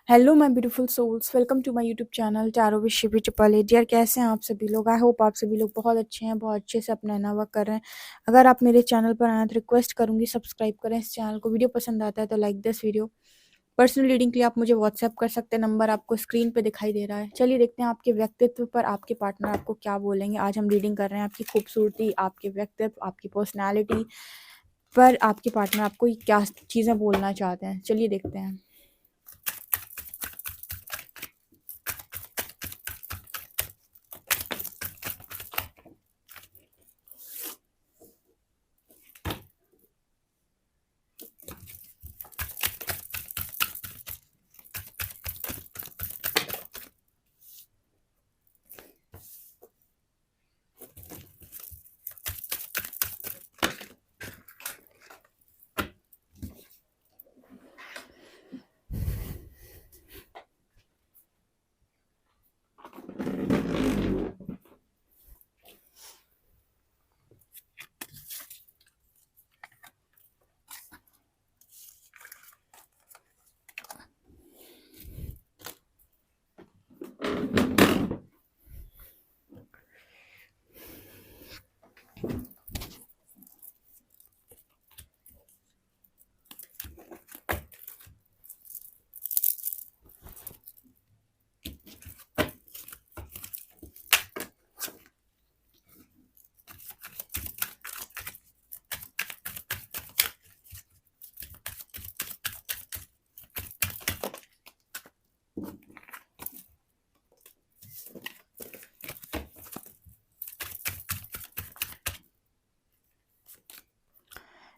Hello my beautiful souls, welcome to my YouTube channel tarot with Shivi triple eight. यार कैसे हैं आप सभी लोग? आई होप आप सभी लोग बहुत अच्छे हैं, बहुत अच्छे से अपना नया वर्क कर रहे हैं। अगर आप मेरे चैनल पर आए तो रिक्वेस्ट करूंगी सब्सक्राइब करें इस चैनल को। वीडियो पसंद आता है तो like this video. Personal reading के लिए आप मुझे व्हाट्सएप कर सकते हैं, नंबर आपको स्क्रीन पे दिखाई दे रहा है। चलिए देखते हैं आपके व्यक्तित्व पर आपके पार्टनर आपको क्या बोलेंगे। आज हम रीडिंग कर रहे हैं आपकी खूबसूरती, आपके व्यक्तित्व, आपकी पर्सनैलिटी पर आपके पार्टनर आपको क्या चीज़ें बोलना चाहते हैं। चलिए देखते हैं।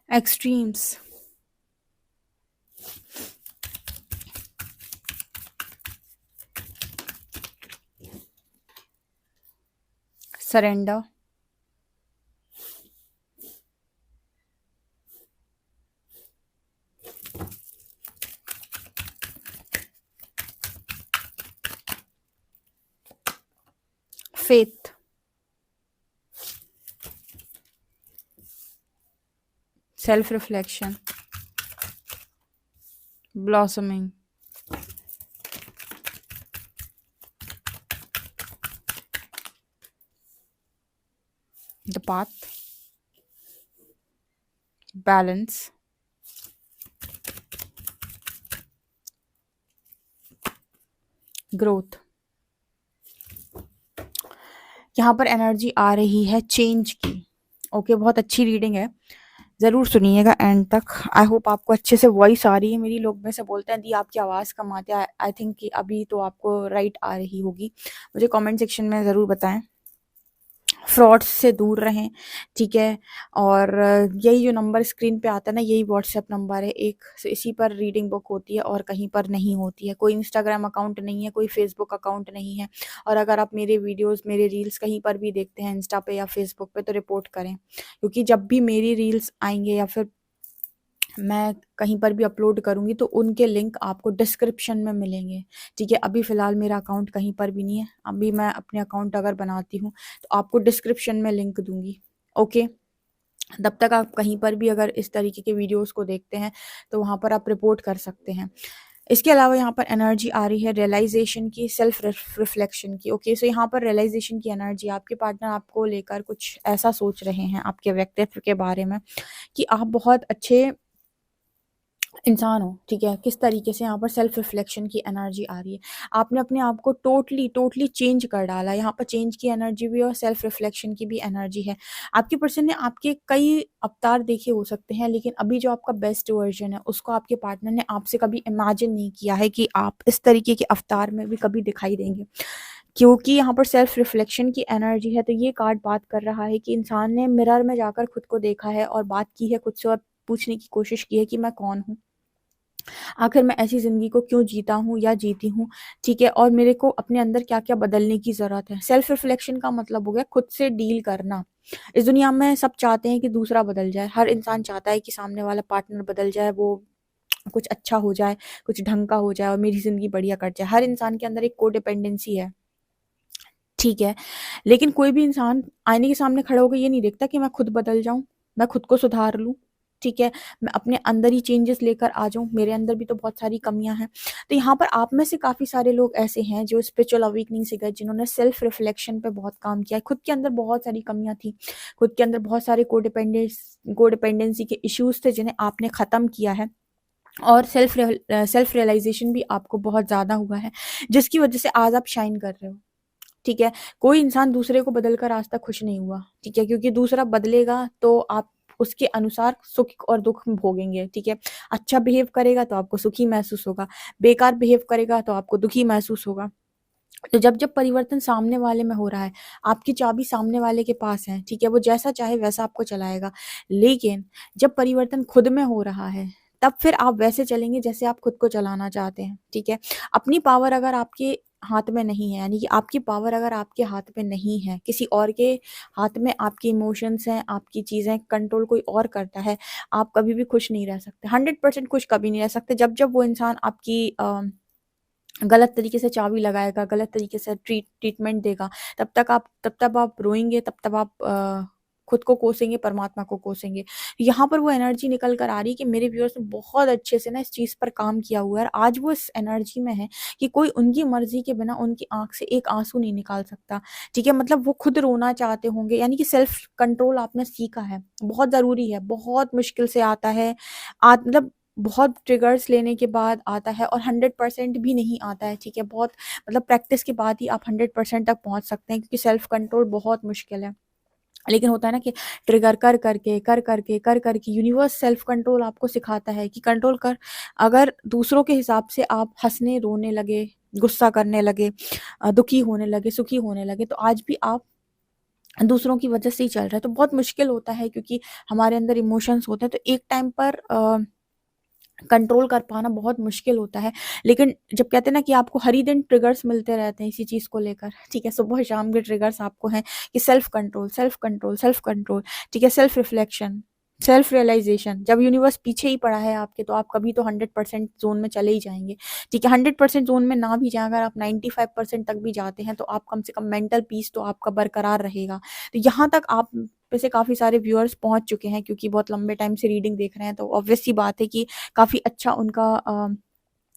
Extremes, surrender, faith, self-reflection, blossoming, the path, balance, growth. यहाँ पर एनर्जी आ रही है चेंज की। ओके, बहुत अच्छी रीडिंग है, ज़रूर सुनिएगा एंड तक। आई होप आपको अच्छे से वॉइस आ रही है मेरी। लोग में से बोलते हैं दी आपकी आवाज़ कम आती है। आई थिंक कि अभी तो आपको राइट आ रही होगी। मुझे कमेंट सेक्शन में ज़रूर बताएं। फ्रॉड्स से दूर रहें, ठीक है। और यही जो नंबर स्क्रीन पे आता है ना, यही व्हाट्सएप नंबर है एक, इसी पर रीडिंग बुक होती है और कहीं पर नहीं होती है। कोई इंस्टाग्राम अकाउंट नहीं है, कोई फेसबुक अकाउंट नहीं है। और अगर आप मेरे वीडियोस, मेरे रील्स कहीं पर भी देखते हैं इंस्टा पे या फेसबुक पे, तो रिपोर्ट करें, क्योंकि जब भी मेरी रील्स आएंगे या फिर मैं कहीं पर भी अपलोड करूँगी तो उनके लिंक आपको डिस्क्रिप्शन में मिलेंगे, ठीक है। अभी फ़िलहाल मेरा अकाउंट कहीं पर भी नहीं है। अभी मैं अपने अकाउंट अगर बनाती हूँ तो आपको डिस्क्रिप्शन में लिंक दूँगी, ओके। तब तक आप कहीं पर भी अगर इस तरीके के वीडियोज़ को देखते हैं तो वहाँ पर आप रिपोर्ट कर सकते हैं। इसके अलावा यहाँ पर एनर्जी आ रही है रियलाइज़ेशन की, सेल्फ रिफ्लेक्शन की, ओके। सो यहाँ पर रियलाइज़ेशन की एनर्जी, आपके पार्टनर आपको लेकर कुछ ऐसा सोच रहे हैं आपके व्यक्तित्व के बारे में कि आप बहुत अच्छे इंसान हो, ठीक है। किस तरीके से यहाँ पर सेल्फ रिफ्लेक्शन की एनर्जी आ रही है। आपने अपने आप को टोटली टोटली चेंज कर डाला। यहाँ पर चेंज की एनर्जी भी और सेल्फ रिफ्लेक्शन की भी एनर्जी है। आपके पर्सन ने आपके कई अवतार देखे हो सकते हैं, लेकिन अभी जो आपका बेस्ट वर्जन है उसको आपके पार्टनर ने आपसे कभी इमेजिन नहीं किया है कि आप इस तरीके के अवतार में भी कभी दिखाई देंगे। क्योंकि यहाँ पर सेल्फ रिफ्लेक्शन की एनर्जी है, तो ये कार्ड बात कर रहा है कि इंसान ने मिरर में जाकर खुद को देखा है और बात की है खुद से और पूछने की कोशिश की है कि मैं कौन हूँ, आखिर मैं ऐसी ज़िंदगी को क्यों जीता हूँ या जीती हूँ, ठीक है। और मेरे को अपने अंदर क्या-क्या बदलने की ज़रूरत है। सेल्फ रिफ्लेक्शन का मतलब हो गया खुद से डील करना। इस दुनिया में सब चाहते हैं कि दूसरा बदल जाए। हर इंसान चाहता है कि सामने वाला पार्टनर बदल जाए, वो कुछ अच्छा हो जाए, कुछ ढंग का हो जाए और मेरी ज़िंदगी बढ़िया कट जाए। हर इंसान के अंदर एक कोडिपेंडेंसी है, ठीक है। लेकिन कोई भी इंसान आईने के सामने खड़े होकर ये नहीं देखता कि मैं खुद बदल जाऊँ, मैं खुद को सुधार लूँ। ठीक है? मैं अपने अंदर ही चेंजेस लेकर आ जाऊँ, मेरे अंदर भी तो बहुत सारी कमियाँ हैं। तो यहाँ पर आप में से काफ़ी सारे लोग ऐसे हैं जो स्पिरिचुअल अवेकनिंग से गए, जिन्होंने सेल्फ रिफ्लेक्शन पे बहुत काम किया है। खुद के अंदर बहुत सारी कमियाँ थी, खुद के अंदर बहुत सारे कोडिपेंडेंसी के इश्यूज़ थे जिन्हें आपने ख़त्म किया है, और सेल्फ रियलाइज़ेशन भी आपको बहुत ज़्यादा हुआ है, जिसकी वज़ह से आज आप शाइन कर रहे हो। ठीक है? कोई इंसान दूसरे को बदल कर आज तक खुश नहीं हुआ, ठीक है? क्योंकि दूसरा बदलेगा तो आप उसके अनुसार सुख और दुःख भोगेंगे, ठीक है? अच्छा बिहेव करेगा तो आपको सुखी महसूस होगा, बेकार बिहेव करेगा तो आपको दुखी महसूस होगा। तो जब-जब परिवर्तन सामने वाले में हो रहा है, आपकी चाबी सामने वाले के पास है, ठीक है? वो जैसा चाहे वैसा आपको चलाएगा। लेकिन जब परिवर्तन खुद में हो रहा है, तब फिर आप वैसे चलेंगे जैसे आप खुद को चलाना चाहते हैं, ठीक है? अपनी पावर अगर आपके हाथ में नहीं है, यानी कि आपकी पावर अगर आपके हाथ में नहीं है, किसी और के हाथ में आपके इमोशंस हैं, आपकी चीज़ें कंट्रोल कोई और करता है, आप कभी भी खुश नहीं रह सकते। 100% खुश कभी नहीं रह सकते। जब-जब वो इंसान आपकी गलत तरीके से चाबी लगाएगा, गलत तरीके से ट्रीटमेंट देगा, तब तक आप रोएँगे, तब आप खुद को कोसेंगे, परमात्मा को कोसेंगे। यहाँ पर वो एनर्जी निकल कर आ रही है कि मेरे व्यूअर्स ने बहुत अच्छे से ना इस चीज़ पर काम किया हुआ है, और आज वो इस एनर्जी में है कि कोई उनकी मर्ज़ी के बिना उनकी आँख से एक आँसू नहीं निकाल सकता, ठीक है? मतलब वो खुद रोना चाहते होंगे, यानी कि सेल्फ कंट्रोल आपने सीखा है, बहुत ज़रूरी है, बहुत मुश्किल से आता है। मतलब बहुत ट्रिगर्स लेने के बाद आता है, और 100% भी नहीं आता है, ठीक है? बहुत मतलब प्रैक्टिस के बाद ही आप 100% तक पहुँच सकते हैं, क्योंकि सेल्फ कंट्रोल बहुत मुश्किल है। लेकिन होता है ना कि ट्रिगर कर करके यूनिवर्स सेल्फ कंट्रोल आपको सिखाता है कि कंट्रोल कर। अगर दूसरों के हिसाब से आप हँसने, रोने लगे, गुस्सा करने लगे, दुखी होने लगे, सुखी होने लगे, तो आज भी आप दूसरों की वजह से ही चल रहे हैं। तो बहुत मुश्किल होता है, क्योंकि हमारे अंदर इमोशंस होते हैं, तो एक टाइम पर कंट्रोल कर पाना बहुत मुश्किल होता है। लेकिन जब कहते हैं ना कि आपको हर ही दिन ट्रिगर्स मिलते रहते हैं इसी चीज़ को लेकर, ठीक है? सुबह शाम के ट्रिगर्स आपको हैं कि self control, self control, self control, ठीक है? Self reflection, self realisation. जब यूनिवर्स पीछे ही पड़ा है आपके, तो आप कभी तो 100% ज़ोन में चले ही जाएँगे, ठीक है? 100% ज़ोन में ना भी जाएँ, अगर आप 95% तक भी जाते हैं, तो आप कम से कम मेंटल पीस तो आपका बरकरार रहेगा। तो यहाँ तक आप में से काफ़ी सारे व्यूअर्स पहुँच चुके हैं, क्योंकि बहुत लंबे टाइम से रीडिंग देख रहे हैं, तो ऑब्वियस सी बात है कि काफ़ी अच्छा उनका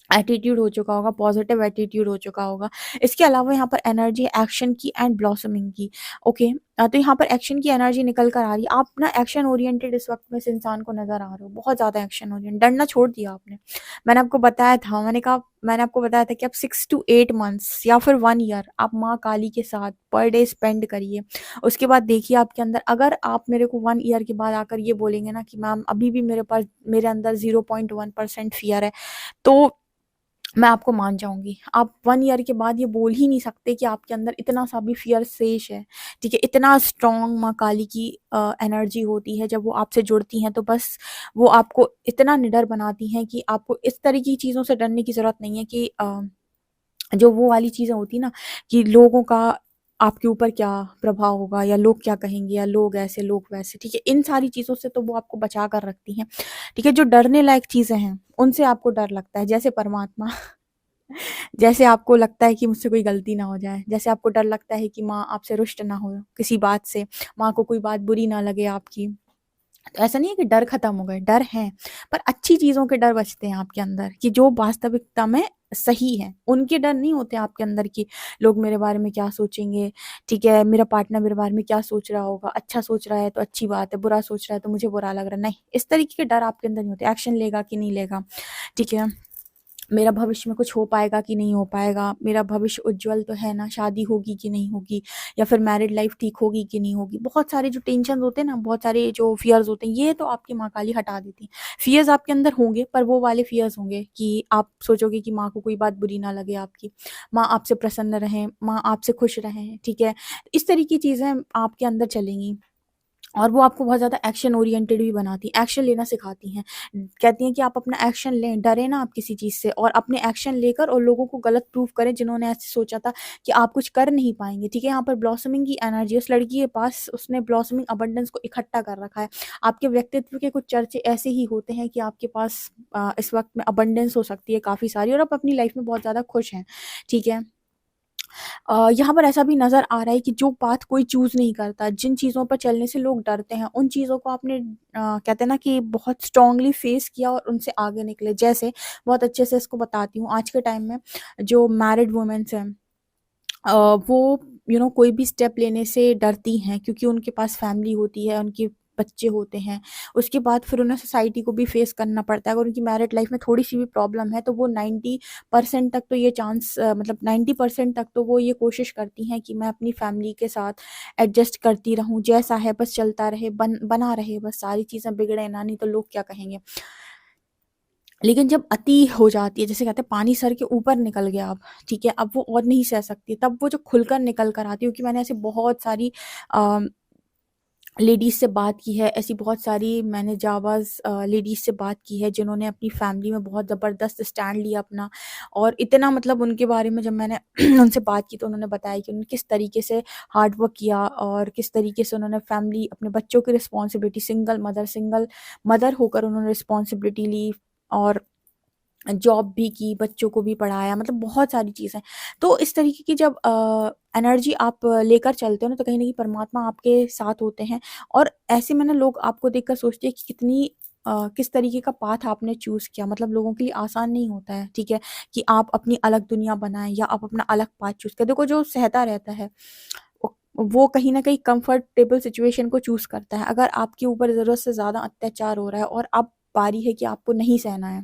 एटीट्यूड हो चुका होगा, पॉज़िटिव एटीट्यूड हो चुका होगा। इसके अलावा यहाँ पर एनर्जी एक्शन की एंड ब्लॉसमिंग की, ओके? तो यहाँ पर एक्शन की एनर्जी निकल कर आ रही है। आप ना एक्शन ओरिएंटेड इस वक़्त में इस इंसान को नज़र आ रहे हो, बहुत ज़्यादा एक्शन ओरिएंटेड, डरना छोड़ दिया आपने। मैंने आपको बताया था, मैंने आपको बताया था कि आप 6 टू 8 मंथ्स या फिर 1 ईयर आप माँ काली के साथ पर डे स्पेंड करिए। उसके बाद देखिए आपके अंदर, अगर आप मेरे को 1 ईयर के बाद आकर ये बोलेंगे ना कि मैम अभी भी मेरे अंदर 0.1% फ़ियर है, तो मैं आपको मान जाऊँगी। आप 1 ईयर के बाद ये बोल ही नहीं सकते कि आपके अंदर इतना सा भी फ़ियर शेष है, ठीक है? इतना स्ट्रॉन्ग माँ काली की एनर्जी होती है, जब वो आपसे जुड़ती हैं, तो बस वो आपको इतना निडर बनाती हैं कि आपको इस तरह की चीज़ों से डरने की ज़रूरत नहीं है कि जो वो वाली चीज़ें होती ना कि लोगों का आपके ऊपर क्या प्रभाव होगा, या लोग क्या कहेंगे, या लोग ऐसे, लोग वैसे, ठीक है? इन सारी चीज़ों से तो वो आपको बचा कर रखती हैं, ठीक है? जो डरने लायक चीज़ें हैं, उनसे आपको डर लगता है, जैसे परमात्मा। जैसे आपको लगता है कि मुझसे कोई गलती ना हो जाए, जैसे आपको डर लगता है कि माँ आपसे रुष्ट ना हो किसी बात से, माँ को कोई बात बुरी ना लगे आपकी। तो ऐसा नहीं है कि डर खत्म हो गए, डर हैं, पर अच्छी चीज़ों के डर बचते हैं आपके अंदर, कि जो वास्तविकता में सही है, उनके डर नहीं होते आपके अंदर कि लोग मेरे बारे में क्या सोचेंगे, ठीक है? मेरा पार्टनर मेरे बारे में क्या सोच रहा होगा, अच्छा सोच रहा है तो अच्छी बात है, बुरा सोच रहा है तो मुझे बुरा लग रहा है, नहीं, इस तरीके के डर आपके अंदर नहीं होते। एक्शन लेगा कि नहीं लेगा, ठीक है? मेरा भविष्य में कुछ हो पाएगा कि नहीं हो पाएगा, मेरा भविष्य उज्ज्वल तो है ना, शादी होगी कि नहीं होगी, या फिर मैरिड लाइफ ठीक होगी कि नहीं होगी। बहुत सारे जो टेंशन्स होते हैं ना, बहुत सारे जो फ़ियर्स होते हैं, ये तो आपकी माँ काली हटा देती हैं। फ़ियर्स आपके अंदर होंगे, पर वो वाले फ़ियर्स होंगे कि आप सोचोगे कि माँ को कोई बात बुरी ना लगे आपकी, माँ आपसे प्रसन्न रहें, माँ आपसे खुश रहें, ठीक है? इस तरह की चीज़ें आपके अंदर चलेंगी। और वो आपको बहुत ज़्यादा एक्शन ओरिएंटेड भी बनाती हैं, एक्शन लेना सिखाती हैं। कहती हैं कि आप अपना एक्शन लें, डरे ना आप किसी चीज़ से, और अपने एक्शन लेकर और लोगों को गलत प्रूव करें जिन्होंने ऐसे सोचा था कि आप कुछ कर नहीं पाएँगे, ठीक है? यहाँ पर ब्लॉसमिंग की एनर्जी उस लड़की के पास, उसने ब्लॉसमिंग अबंडेंस को इकट्ठा कर रखा है। आपके व्यक्तित्व के कुछ चर्चे ऐसे ही होते हैं कि आपके पास इस वक़्त में अबंडेंस हो सकती है काफ़ी सारी, और आप अपनी लाइफ़ में बहुत ज़्यादा खुश हैं, ठीक है? यहाँ पर ऐसा भी नज़र आ रहा है कि जो पाथ कोई चूज़ नहीं करता, जिन चीज़ों पर चलने से लोग डरते हैं, उन चीज़ों को आपने कहते हैं ना कि बहुत स्ट्रॉन्गली फेस किया और उनसे आगे निकले। जैसे बहुत अच्छे से इसको बताती हूँ, आज के टाइम में जो मैरिड वुमेन्स हैं, अ, वो कोई भी स्टेप लेने से डरती हैं, क्योंकि उनके पास फैमिली होती है, उनके बच्चे होते हैं। उसके बाद फिर उन्हें सोसाइटी को भी फेस करना पड़ता है। अगर उनकी मैरिड लाइफ में थोड़ी-सी भी प्रॉब्लम है, तो वो 90% तक तो ये चांस मतलब 90% तक तो वो ये कोशिश करती हैं कि मैं अपनी फैमिली के साथ एडजस्ट करती रहूँ, जैसा है बस चलता रहे, बना रहे बस, सारी चीज़ें बिगड़े ना, नहीं तो लोग क्या कहेंगे। लेकिन जब अति हो जाती है, जैसे कहते हैं पानी सर के ऊपर निकल गया अब, ठीक है? अब वो और नहीं सह सकती, तब वो जो खुलकर निकल कर आती है, क्योंकि मैंने ऐसी बहुत सारी अ, लेडीज़ से बात की है, ऐसी बहुत सारी मैंने जाबाज़ लेडीज़ से बात की है, जिन्होंने अपनी फैमिली में बहुत ज़बरदस्त स्टैंड लिया अपना, और इतना मतलब उनके बारे में जब मैंने उनसे बात की, तो उन्होंने बताया कि उन्होंने किस तरीके से हार्ड वर्क किया और किस तरीके से उन्होंने फैमिली, अपने बच्चों की रिस्पॉन्सिबिलिटी, सिंगल मदर होकर उन्होंने रिस्पॉन्सिबिलिटी ली, और जॉब भी की, बच्चों को भी पढ़ाया, मतलब बहुत सारी चीज़ें। तो इस तरीके की जब एनर्जी आप लेकर चलते हो ना, तो कहीं न कहीं परमात्मा आपके साथ होते हैं, और ऐसे में ना लोग आपको देखकर सोचते हैं कि किस तरीके का पाथ आपने चूज़ किया। मतलब लोगों के लिए आसान नहीं होता है, ठीक है? कि आप अपनी अलग दुनिया बनाएँ या आप अपना अलग पाथ चूज़ करें। देखो, जो सहता रहता है, वो कहीं न कहीं कंफर्टेबल सिचुएशन को चूज़ करता है। अगर आपके ऊपर ज़रूरत से ज़्यादा अत्याचार हो रहा है और अब बारी है कि आपको नहीं सहना है,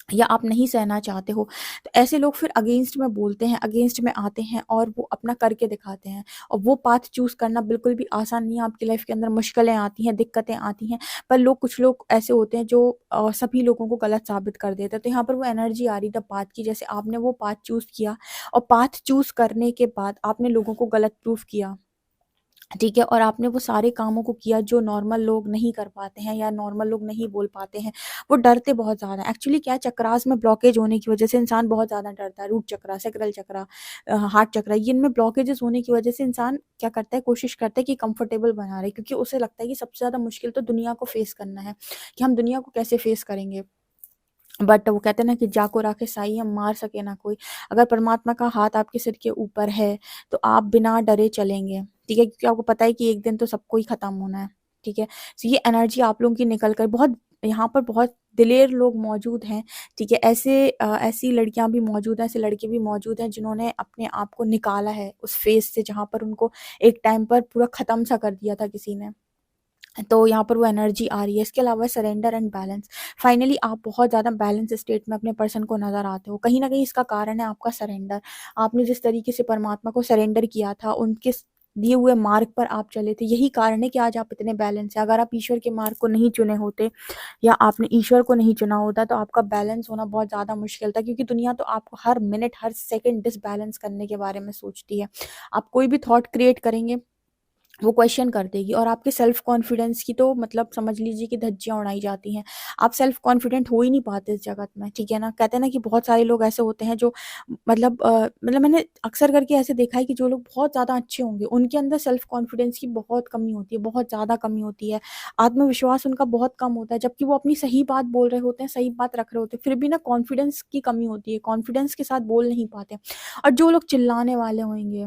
या आप नहीं सहना चाहते हो, तो ऐसे लोग फिर अगेंस्ट में बोलते हैं, अगेंस्ट में आते हैं, और वो अपना करके दिखाते हैं। और वो पाथ चूज़ करना बिल्कुल भी आसान नहीं है, आपकी लाइफ़ के अंदर मुश्किलें आती हैं, दिक्कतें आती हैं, पर कुछ लोग ऐसे होते हैं जो सभी लोगों को गलत साबित कर देते हैं। तो यहाँ पर वो एनर्जी आ रही था पाथ की, जैसे आपने वो पाथ चूज़ किया, और पाथ चूज़ करने के बाद आपने लोगों को गलत प्रूफ़ किया। ठीक है? और आपने वो सारे कामों को किया जो नॉर्मल लोग नहीं कर पाते हैं, या नॉर्मल लोग नहीं बोल पाते हैं। वो डरते बहुत ज़्यादा हैं। एक्चुअली क्या है, चक्रास में ब्लॉकेज होने की वज़ह से इंसान बहुत ज़्यादा डरता है। रूट चक्रा, सैक्रल चक्रा, हार्ट चक्रा, ये इनमें ब्लॉकेजेस होने की वज़ह से इंसान क्या करता है, कोशिश करता है कि कंफर्टेबल बना रहे, क्योंकि उसे लगता है कि सबसे ज़्यादा मुश्किल तो दुनिया को फेस करना है, कि हम दुनिया को कैसे फेस करेंगे। बट वो कहते हैं ना कि जाको राखे साईं, मार सके ना कोई। अगर परमात्मा का हाथ आपके सिर के ऊपर है, तो आप बिना डरे चलेंगे, ठीक है? क्योंकि आपको पता है कि एक दिन तो सबको ही खत्म होना है, ठीक है? तो ये एनर्जी आप लोगों की निकल कर, बहुत यहाँ पर बहुत दिलेर लोग मौजूद हैं, ठीक है? ऐसी लड़कियाँ भी मौजूद हैं, ऐसे लड़के भी मौजूद हैं, जिन्होंने अपने आप को निकाला है उस फ़ेज़ से, जहाँ पर उनको एक टाइम पर पूरा ख़त्म सा कर दिया था किसी ने। तो यहाँ पर वो एनर्जी आ रही है। इसके अलावा सरेंडर एंड बैलेंस। फाइनली आप बहुत ज़्यादा बैलेंस स्टेट में अपने पर्सन को नज़र आते हो। कहीं न कहीं इसका कारण है आपका सरेंडर। आपने जिस तरीके से परमात्मा को सरेंडर किया था, उनके दिए हुए मार्ग पर आप चले थे, यही कारण है कि आज आप इतने बैलेंस हैं। अगर आप ईश्वर के मार्ग को नहीं चुने होते, या आपने ईश्वर को नहीं चुना होता, तो आपका बैलेंस होना बहुत ज़्यादा मुश्किल था, क्योंकि दुनिया तो आपको हर मिनट, हर सेकंड डिसबैलेंस करने के बारे में सोचती है। आप कोई भी थॉट क्रिएट करेंगे, वो क्वेश्चन कर देगी, और आपके सेल्फ कॉन्फिडेंस की तो मतलब समझ लीजिए कि धज्जियाँ उड़ाई जाती हैं। आप सेल्फ कॉन्फिडेंट हो ही नहीं पाते इस जगत में, ठीक है ना? कहते हैं ना कि बहुत सारे लोग ऐसे होते हैं जो मतलब मैंने अक्सर करके ऐसे देखा है कि जो लोग बहुत ज़्यादा अच्छे होंगे, उनके अंदर सेल्फ कॉन्फिडेंस की बहुत कमी होती है, बहुत ज़्यादा कमी होती है। आत्मविश्वास उनका बहुत कम होता है, जबकि वो अपनी सही बात बोल रहे होते हैं, सही बात रख रहे होते हैं, फिर भी ना कॉन्फिडेंस की कमी होती है, कॉन्फिडेंस के साथ बोल नहीं पाते। और जो लोग चिल्लाने वाले होंगे,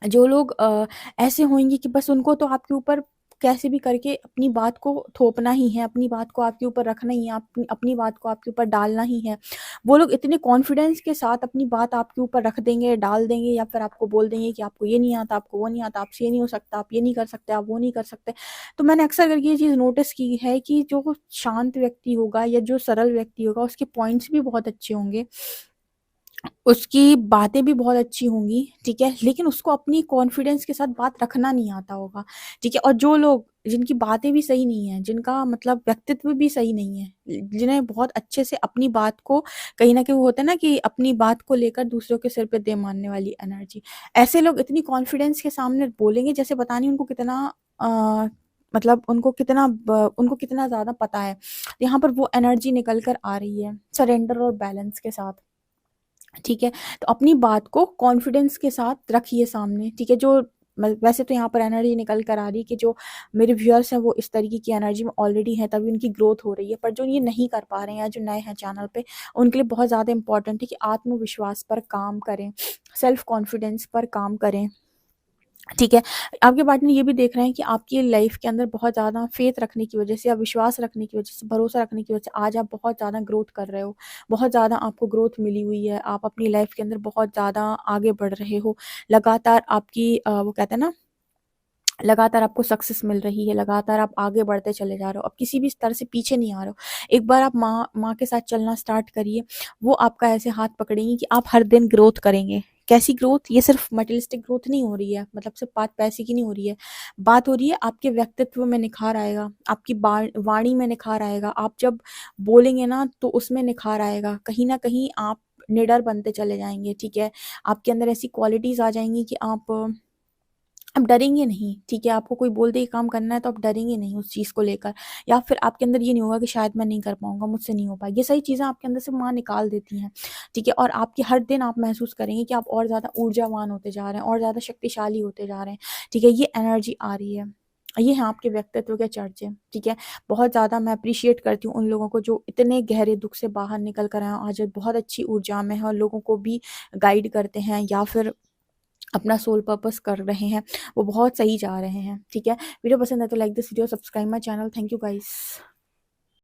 जो लोग ऐसे होंगे कि बस उनको तो आपके ऊपर कैसे भी करके अपनी बात को थोपना ही है, अपनी बात को आपके ऊपर रखना ही है, अपनी अपनी बात को आपके ऊपर डालना ही है। वो लोग इतने कॉन्फिडेंस के साथ अपनी बात आपके ऊपर रख देंगे, डाल देंगे, या फिर आपको बोल देंगे कि आपको ये नहीं आता, आपको वो नहीं आता, आपसे ये नहीं हो सकता, आप ये नहीं कर सकते, आप वो नहीं कर सकते। तो मैंने अक्सर करके ये चीज़ नोटिस की है कि जो शांत व्यक्ति होगा, या जो सरल व्यक्ति होगा, उसके पॉइंट्स भी बहुत अच्छे होंगे। उसकी बातें भी बहुत अच्छी होंगी, ठीक है? लेकिन उसको अपनी कॉन्फिडेंस के साथ बात रखना नहीं आता होगा, ठीक है? और जो लोग, जिनकी बातें भी सही नहीं हैं, जिनका मतलब व्यक्तित्व भी सही नहीं है, जिन्हें बहुत अच्छे से अपनी बात को, कहीं न कहीं वो होता है ना कि अपनी बात को लेकर दूसरों के सिर पे दे मारने वाली एनर्जी। ऐसे लोग इतनी कॉन्फिडेंस के सामने बोलेंगे, जैसे पता नहीं उनको कितना अ, मतलब उनको कितना ज़्यादा पता है। यहाँ पर वो एनर्जी निकल कर आ रही है, सरेंडर और बैलेंस के साथ। ठीक है? तो अपनी बात को कॉन्फिडेंस के साथ रखिए सामने, ठीक है? जो वैसे तो यहाँ पर एनर्जी निकल कर आ रही है कि जो मेरे व्यूअर्स हैं वो इस तरीके की एनर्जी में ऑलरेडी हैं, तभी उनकी ग्रोथ हो रही है। पर जो ये नहीं कर पा रहे हैं या जो नए हैं चैनल पे, उनके लिए बहुत ज़्यादा इंपॉर्टेंट है कि आत्मविश्वास पर काम करें, सेल्फ कॉन्फिडेंस पर काम करें, ठीक है। आपके पार्टनर ये भी देख रहे हैं कि आपकी लाइफ के अंदर बहुत ज़्यादा फेथ रखने की वजह से या विश्वास रखने की वजह से, भरोसा रखने की वजह से आज आप बहुत ज़्यादा ग्रोथ कर रहे हो, बहुत ज़्यादा आपको ग्रोथ मिली हुई है, आप अपनी लाइफ के अंदर बहुत ज़्यादा आगे बढ़ रहे हो। लगातार आपकी वो कहते हैं ना, लगातार आपको सक्सेस मिल रही है, लगातार आप आगे बढ़ते चले जा रहे हो, अब किसी भी स्तर से पीछे नहीं आ रहे हो। एक बार आप माँ के साथ चलना स्टार्ट करिए, वो आपका ऐसे हाथ पकड़ेंगी कि आप हर दिन ग्रोथ करेंगे। कैसी ग्रोथ? ये सिर्फ मटेरियलिस्टिक ग्रोथ नहीं हो रही है, मतलब सिर्फ बात पैसे की नहीं हो रही है, बात हो रही है आपके व्यक्तित्व में निखार आएगा, आपकी वाणी में निखार आएगा, आप जब बोलेंगे ना तो उसमें निखार आएगा, कहीं ना कहीं आप निडर बनते चले जाएंगे, ठीक है। आपके अंदर ऐसी क्वालिटीज आ जाएंगी कि आप डरेंगे नहीं, ठीक है। आपको कोई बोल दे ये काम करना है तो आप डरेंगे नहीं उस चीज़ को लेकर, या फिर आपके अंदर ये नहीं होगा कि शायद मैं नहीं कर पाऊँगा, मुझसे नहीं हो पाएगी। ये सारी चीज़ें आपके अंदर से माँ निकाल देती हैं, ठीक है। और आपकी हर दिन आप महसूस करेंगे कि आप और ज़्यादा ऊर्जावान होते जा रहे हैं और ज़्यादा शक्तिशाली होते जा रहे हैं, ठीक है। ये एनर्जी आ रही है, ये हैं आपके व्यक्तित्व के चर्चे, ठीक है। बहुत ज़्यादा मैं अप्रिशिएट करती हूँ उन लोगों को जो इतने गहरे दुःख से बाहर निकल कर आए हैं, आज बहुत अच्छी ऊर्जा में हैं और लोगों को भी गाइड करते हैं या फिर अपना सोल पर्पस कर रहे हैं, वो बहुत सही जा रहे हैं, ठीक है। वीडियो पसंद है तो like this video, subscribe my channel. Thank you guys.